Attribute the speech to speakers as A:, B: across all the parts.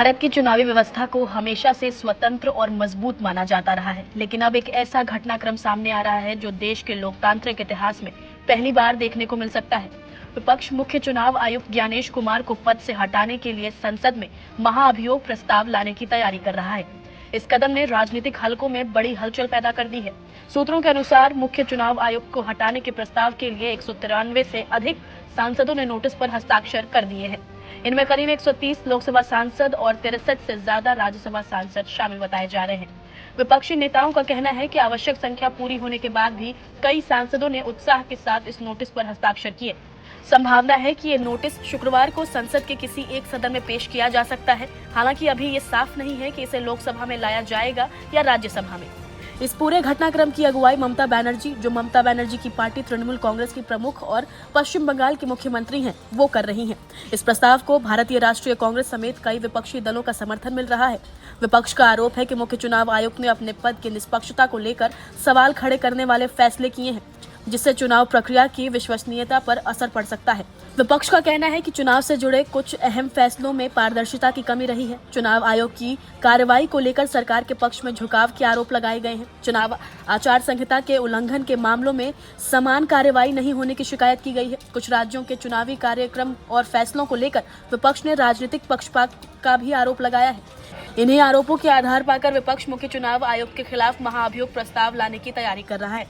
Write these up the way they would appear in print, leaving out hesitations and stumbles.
A: भारत की चुनावी व्यवस्था को हमेशा से स्वतंत्र और मजबूत माना जाता रहा है, लेकिन अब एक ऐसा घटनाक्रम सामने आ रहा है जो देश के लोकतांत्रिक इतिहास में पहली बार देखने को मिल सकता है। विपक्ष मुख्य चुनाव आयुक्त ज्ञानेश कुमार को पद से हटाने के लिए संसद में महाअभियोग प्रस्ताव लाने की तैयारी कर रहा है। इस कदम ने राजनीतिक हलकों में बड़ी हलचल पैदा कर दी है। सूत्रों के अनुसार मुख्य चुनाव आयुक्त को हटाने के प्रस्ताव के लिए 193 से अधिक सांसदों ने नोटिस पर हस्ताक्षर कर दिए हैं। इनमें करीब 130 लोकसभा सांसद और 63 से ज्यादा राज्यसभा सांसद शामिल बताए जा रहे हैं। विपक्षी नेताओं का कहना है कि आवश्यक संख्या पूरी होने के बाद भी कई सांसदों ने उत्साह के साथ इस नोटिस पर हस्ताक्षर किए। संभावना है कि ये नोटिस शुक्रवार को संसद के किसी एक सदन में पेश किया जा सकता है। हालांकि अभी ये साफ नहीं है कि इसे लोकसभा में लाया जाएगा या राज्यसभा में। इस पूरे घटनाक्रम की अगुवाई ममता बनर्जी, जो ममता बनर्जी की पार्टी तृणमूल कांग्रेस की प्रमुख और पश्चिम बंगाल की मुख्यमंत्री हैं, वो कर रही हैं। इस प्रस्ताव को भारतीय राष्ट्रीय कांग्रेस समेत कई विपक्षी दलों का समर्थन मिल रहा है। विपक्ष का आरोप है कि मुख्य चुनाव आयुक्त ने अपने पद की निष्पक्षता को लेकर सवाल खड़े करने वाले फैसले किए हैं, जिससे चुनाव प्रक्रिया की विश्वसनीयता पर असर पड़ सकता है। विपक्ष का कहना है कि चुनाव से जुड़े कुछ अहम फैसलों में पारदर्शिता की कमी रही है। चुनाव आयोग की कार्रवाई को लेकर सरकार के पक्ष में झुकाव के आरोप लगाए गए हैं। चुनाव आचार संहिता के उल्लंघन के मामलों में समान कार्रवाई नहीं होने की शिकायत की गई है। कुछ राज्यों के चुनावी कार्यक्रम और फैसलों को लेकर विपक्ष ने राजनीतिक पक्षपात का भी आरोप लगाया है। इन्हीं आरोपों के आधार पाकर विपक्ष मुख्य चुनाव आयोग के खिलाफ महाअभियोग प्रस्ताव लाने की तैयारी कर रहा है।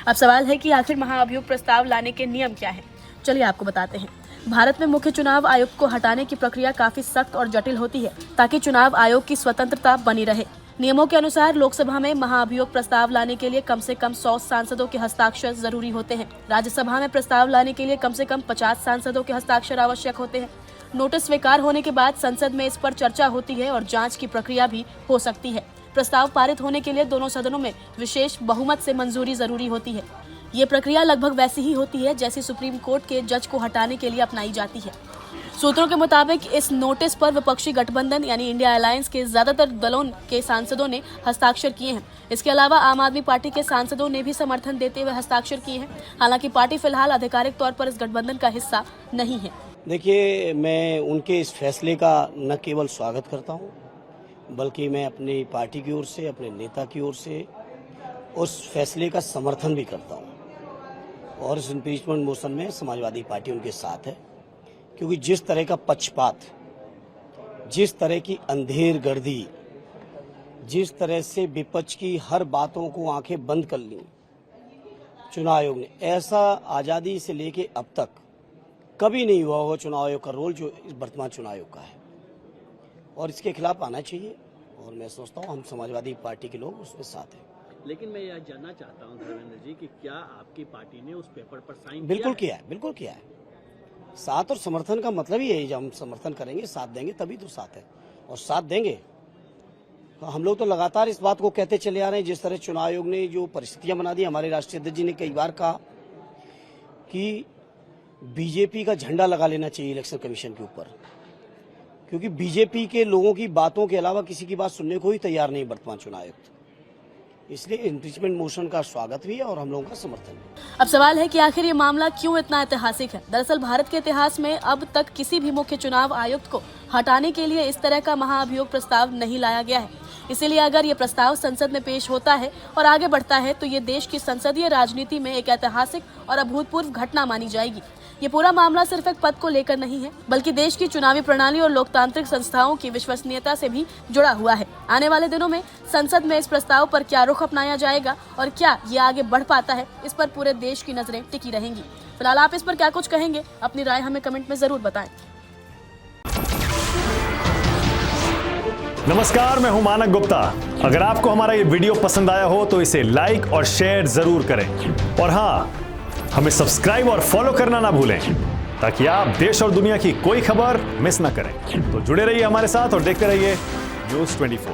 A: अब सवाल है कि आखिर महाअभियोग प्रस्ताव लाने के नियम क्या हैं? चलिए आपको बताते हैं। भारत में मुख्य चुनाव आयुक्त को हटाने की प्रक्रिया काफी सख्त और जटिल होती है, ताकि चुनाव आयोग की स्वतंत्रता बनी रहे। नियमों के अनुसार लोकसभा में महाअभियोग प्रस्ताव लाने के लिए कम से कम 100 सांसदों के हस्ताक्षर जरूरी होते हैं। राज्यसभा में प्रस्ताव लाने के लिए कम से कम 50 सांसदों के हस्ताक्षर आवश्यक होते हैं। नोटिस स्वीकार होने के बाद संसद में इस पर चर्चा होती है और जांच की प्रक्रिया भी हो सकती है। प्रस्ताव पारित होने के लिए दोनों सदनों में विशेष बहुमत से मंजूरी जरूरी होती है। ये प्रक्रिया लगभग वैसी ही होती है जैसी सुप्रीम कोर्ट के जज को हटाने के लिए अपनाई जाती है। सूत्रों के मुताबिक इस नोटिस पर विपक्षी गठबंधन यानी इंडिया अलायंस के ज्यादातर दलों के सांसदों ने हस्ताक्षर किए हैं। इसके अलावा आम आदमी पार्टी के सांसदों ने भी समर्थन देते हुए हस्ताक्षर किए हैं। हालांकि पार्टी फिलहाल आधिकारिक तौर पर इस गठबंधन का हिस्सा नहीं है।
B: देखिए, मैं उनके इस फैसले का न केवल स्वागत करता हूँ, बल्कि मैं अपनी पार्टी की ओर से, अपने नेता की ओर से उस फैसले का समर्थन भी करता हूँ। और इस इम्पीचमेंट मोशन में समाजवादी पार्टी उनके साथ है, क्योंकि जिस तरह का पक्षपात, जिस तरह की अंधेरगर्दी, जिस तरह से विपक्ष की हर बातों को आंखें बंद कर ली चुनाव आयोग ने, ऐसा आज़ादी से लेके अब तक कभी नहीं हुआ होगा चुनाव आयोग का रोल जो इस वर्तमान चुनाव आयोग का है, और इसके खिलाफ आना चाहिए। और मैं सोचता हूँ हम समाजवादी पार्टी के लोग उसमें साथ हैं।
C: लेकिन मैं यह जानना चाहता हूं धर्मेंद्र जी कि क्या आपकी पार्टी ने उस पेपर पर साइन
B: बिल्कुल किया है, बिल्कुल किया है। साथ और समर्थन का मतलब ही है, जब हम समर्थन करेंगे, साथ देंगे, तभी तो साथ है। और साथ देंगे तो हम लोग तो लगातार इस बात को कहते चले आ रहे हैं। जिस तरह चुनाव आयोग ने जो परिस्थितियां बना दी, हमारे राष्ट्रीय अध्यक्ष जी ने कई बार कहा कि बीजेपी का झंडा लगा लेना चाहिए इलेक्शन कमीशन के ऊपर, क्योंकि बीजेपी के लोगों की बातों के अलावा किसी की बात सुनने को ही तैयार नहीं वर्तमान चुनाव आयुक्त। इसलिए इम्पीचमेंट मोशन का स्वागत भी है और हम लोगों का समर्थन भी।
A: अब सवाल है कि आखिर ये मामला क्यों इतना ऐतिहासिक है। दरअसल भारत के इतिहास में अब तक किसी भी मुख्य चुनाव आयुक्त को हटाने के लिए इस तरह का महाअभियोग प्रस्ताव नहीं लाया गया है। इसीलिए अगर ये प्रस्ताव संसद में पेश होता है और आगे बढ़ता है तो ये देश की संसदीय राजनीति में एक ऐतिहासिक और अभूतपूर्व घटना मानी जाएगी। ये पूरा मामला सिर्फ एक पद को लेकर नहीं है, बल्कि देश की चुनावी प्रणाली और लोकतांत्रिक संस्थाओं की विश्वसनीयता से भी जुड़ा हुआ है। आने वाले दिनों में संसद में इस प्रस्ताव पर क्या रुख अपनाया जाएगा और क्या ये आगे बढ़ पाता है, इस पर पूरे देश की नजरें टिकी रहेंगी। फिलहाल आप इस पर क्या कुछ कहेंगे? अपनी राय हमें कमेंट में जरूर बताएं।
D: नमस्कार, मैं हूं मानक गुप्ता। अगर आपको हमारा ये वीडियो पसंद आया हो तो इसे लाइक और शेयर जरूर करें, और हाँ, हमें सब्सक्राइब और फॉलो करना ना भूलें, ताकि आप देश और दुनिया की कोई खबर मिस ना करें। तो जुड़े रहिए हमारे साथ और देखते रहिए न्यूज़ 24।